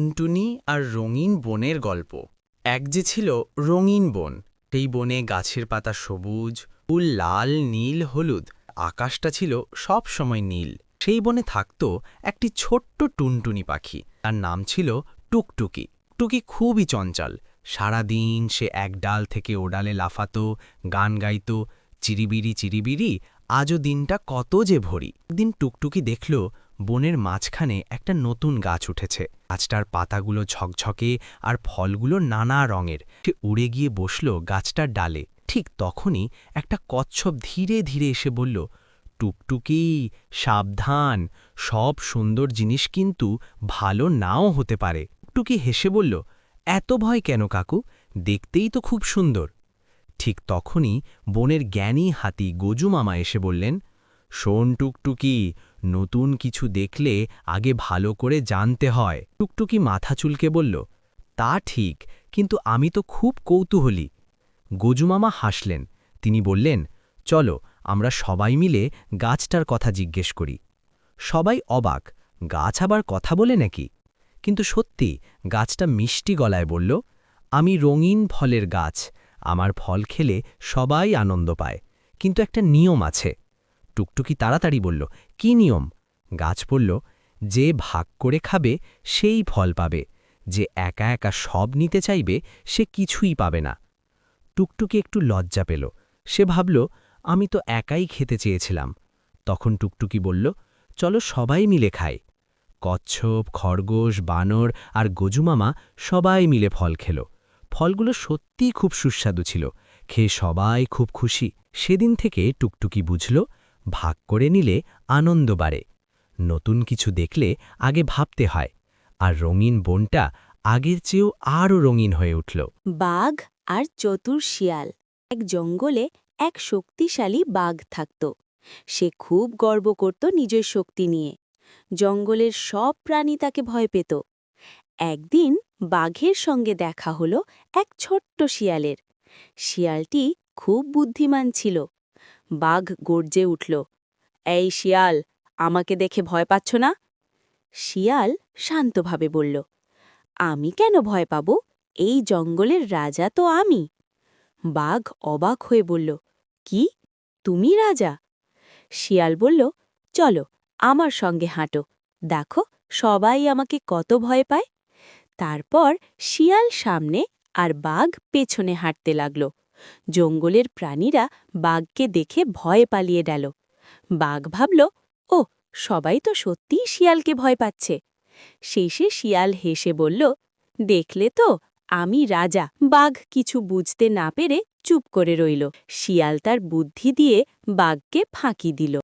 টুনটুনি আর রঙিন বনের গল্প। এক যে ছিল রঙিন বন। সেই বনে গাছের পাতা সবুজ, ফুল লাল, নীল, হলুদ। আকাশটা ছিল সব সময় নীল। সেই বনে থাকত একটি ছোট্ট টুনটুনি পাখি। তার নাম ছিল টুকটুকি। টুকি খুবই চঞ্চল। সারাদিন সে এক ডাল থেকে ও ডালে লাফাতো, গান গাইত, চিরিবিরি চিরিবিরি। আজও দিনটা কত যে ভরি। একদিন টুকটুকি দেখল বনের মাঝখানে একটা নতুন গাছ উঠেছে। গাছটার পাতাগুলো ঝকঝকে আর ফলগুলো নানা রঙের। সে উড়ে গিয়ে বসল গাছটার ডালে। ঠিক তখনই একটা কচ্ছপ ধীরে ধীরে এসে বলল, টুকটুকি, সাবধান, সব সুন্দর জিনিস কিন্তু ভালো নাও হতে পারে। টুকটুকি হেসে বলল, এত ভয় কেন কাকু, দেখতেই তো খুব সুন্দর। ঠিক তখনই বনের জ্ঞানী হাতি গজু মামা এসে বললেন, শোন টুকটুকি, নতুন কিছু দেখলে আগে ভালো করে জানতে হয়। টুকটুকি মাথা চুলকে বলল, তা ঠিক, কিন্তু আমি তো খুব কৌতূহলী। গজু মামা হাসলেন। তিনি বললেন, চলো আমরা সবাই মিলে গাছটার কথা জিজ্ঞেস করি। সবাই অবাক, গাছ আবার কথা বলে নাকি? কিন্তু সত্যি গাছটা মিষ্টি গলায় বলল, আমি রঙিন ফলের গাছ, আমার ফল খেলে সবাই আনন্দ পায়, কিন্তু একটা নিয়ম আছে। টুকটুকি তাড়াতাড়ি বলল, কি নিয়ম? গাছ বলল, যে ভাগ করে খাবে সেই ফল পাবে, যে একা একা সব নিতে চাইবে সে কিছুই পাবে না। টুকটুকি একটু লজ্জা পেল। সে ভাবল, আমি তো একাই খেতে চেয়েছিলাম। তখন টুকটুকি বলল, চলো সবাই মিলে খাই। কচ্ছপ, খরগোশ, বানর আর গজুমামা সবাই মিলে ফল খেল। ফলগুলো সত্যিই খুব সুস্বাদু ছিল। খেয়ে সবাই খুব খুশি। সেদিন থেকে টুকটুকি বুঝল, ভাগ করে নিলে আনন্দ বাড়ে। নতুন কিছু দেখলে আগে ভাবতে হয়। আর রঙিন বনটা আগের চেয়েও আরও রঙিন হয়ে উঠল। বাঘ আর চতুর শিয়াল। এক জঙ্গলে এক শক্তিশালী বাঘ থাকত। সে খুব গর্ব করত নিজের শক্তি নিয়ে। জঙ্গলের সব প্রাণী তাকে ভয় পেত। একদিন বাঘের সঙ্গে দেখা হলো এক ছোট্ট শিয়ালের। শিয়ালটি খুব বুদ্ধিমান ছিল। বাঘ গর্জে উঠল, এই শিয়াল, আমাকে দেখে ভয় পাচ্ছ না? শিয়াল শান্তভাবে বলল, আমি কেন ভয় পাব? এই জঙ্গলের রাজা তো আমি। বাঘ অবাক হয়ে বলল, কি, তুমি রাজা? শিয়াল বলল, চলো আমার সঙ্গে হাঁটো, দেখো সবাই আমাকে কত ভয় পায়। তারপর শিয়াল সামনে আর বাঘ পেছনে হাঁটতে লাগল। জঙ্গলের প্রাণীরা বাঘকে দেখে ভয়ে পালিয়ে গেল। বাঘ ভাবল, ও, সবাই তো সত্যিই শিয়ালকে ভয় পাচ্ছে। শেষে শিয়াল হেসে বলল, দেখলে তো, আমি রাজা। বাঘ কিছু বুঝতে না পেরে চুপ করে রইল। শিয়াল তার বুদ্ধি দিয়ে বাঘকে ফাঁকি দিল।